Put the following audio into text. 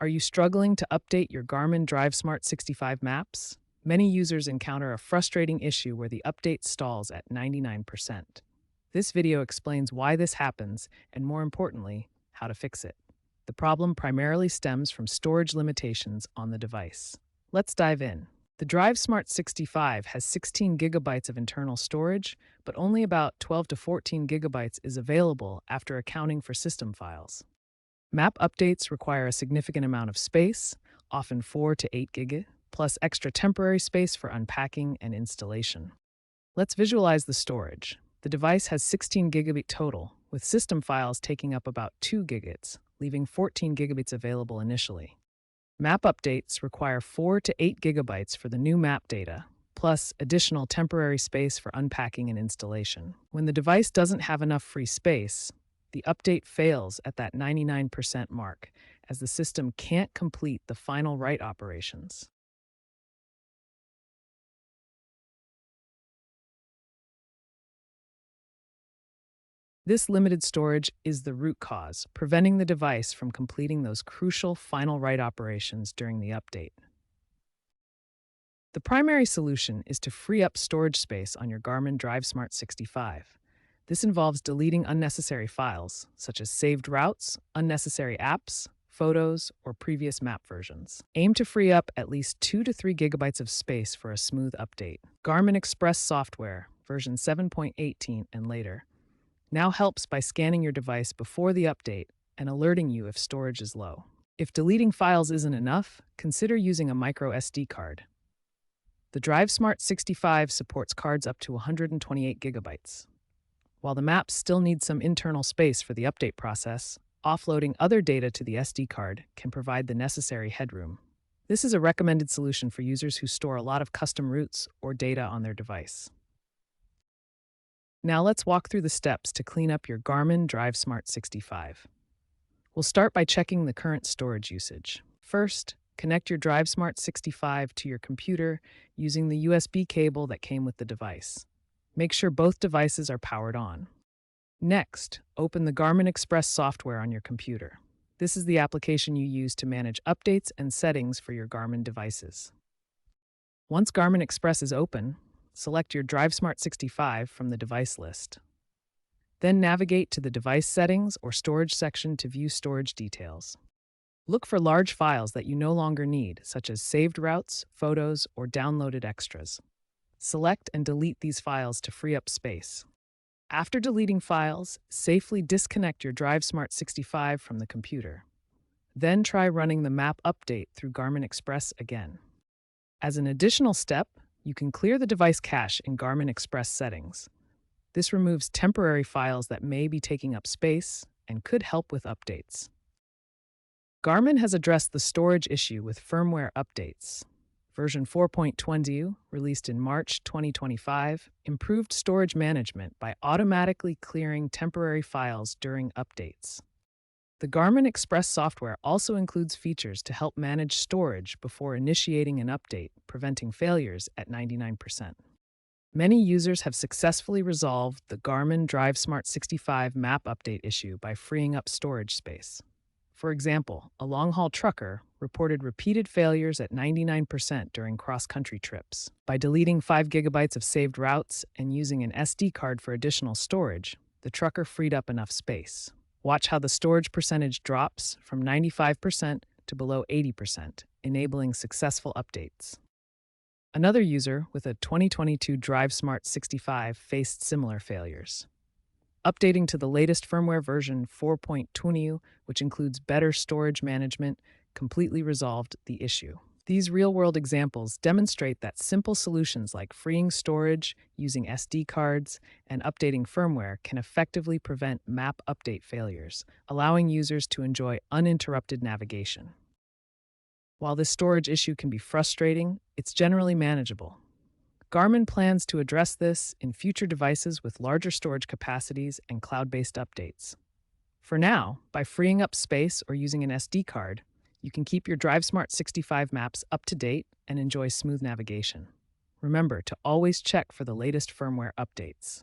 Are you struggling to update your Garmin DriveSmart 65 maps? Many users encounter a frustrating issue where the update stalls at 99%. This video explains why this happens and, more importantly, how to fix it. The problem primarily stems from storage limitations on the device. Let's dive in. The DriveSmart 65 has 16 gigabytes of internal storage, but only about 12 to 14 gigabytes is available after accounting for system files. Map updates require a significant amount of space, often 4 to 8 GB, plus extra temporary space for unpacking and installation. Let's visualize the storage. The device has 16 gigabit total, with system files taking up about 2 gigabytes, leaving 14 gigabytes available initially. Map updates require 4 to 8 gigabytes for the new map data, plus additional temporary space for unpacking and installation. When the device doesn't have enough free space, the update fails at that 99% mark, as the system can't complete the final write operations. This limited storage is the root cause, preventing the device from completing those crucial final write operations during the update. The primary solution is to free up storage space on your Garmin DriveSmart 65. This involves deleting unnecessary files, such as saved routes, unnecessary apps, photos, or previous map versions. Aim to free up at least 2 to 3 gigabytes of space for a smooth update. Garmin Express software, version 7.18 and later, now helps by scanning your device before the update and alerting you if storage is low. If deleting files isn't enough, consider using a micro SD card. The DriveSmart 65 supports cards up to 128 gigabytes. While the maps still need some internal space for the update process, offloading other data to the SD card can provide the necessary headroom. This is a recommended solution for users who store a lot of custom routes or data on their device. Now let's walk through the steps to clean up your Garmin DriveSmart 65. We'll start by checking the current storage usage. First, connect your DriveSmart 65 to your computer using the USB cable that came with the device. Make sure both devices are powered on. Next, open the Garmin Express software on your computer. This is the application you use to manage updates and settings for your Garmin devices. Once Garmin Express is open, select your DriveSmart 65 from the device list. Then navigate to the device settings or storage section to view storage details. Look for large files that you no longer need, such as saved routes, photos, or downloaded extras. Select and delete these files to free up space. After deleting files, safely disconnect your DriveSmart 65 from the computer. Then try running the map update through Garmin Express again. As an additional step, you can clear the device cache in Garmin Express settings. This removes temporary files that may be taking up space and could help with updates. Garmin has addressed the storage issue with firmware updates. Version 4.20, released in March 2025, improved storage management by automatically clearing temporary files during updates. The Garmin Express software also includes features to help manage storage before initiating an update, preventing failures at 99%. Many users have successfully resolved the Garmin DriveSmart 65 map update issue by freeing up storage space. For example, a long-haul trucker reported repeated failures at 99% during cross-country trips. By deleting 5 gigabytes of saved routes and using an SD card for additional storage, the trucker freed up enough space. Watch how the storage percentage drops from 95% to below 80%, enabling successful updates. Another user with a 2022 DriveSmart 65 faced similar failures. Updating to the latest firmware version 4.20, which includes better storage management, completely resolved the issue. These real-world examples demonstrate that simple solutions like freeing storage, using SD cards, and updating firmware can effectively prevent map update failures, allowing users to enjoy uninterrupted navigation. While this storage issue can be frustrating, it's generally manageable. Garmin plans to address this in future devices with larger storage capacities and cloud-based updates. For now, by freeing up space or using an SD card, you can keep your DriveSmart 65 maps up to date and enjoy smooth navigation. Remember to always check for the latest firmware updates.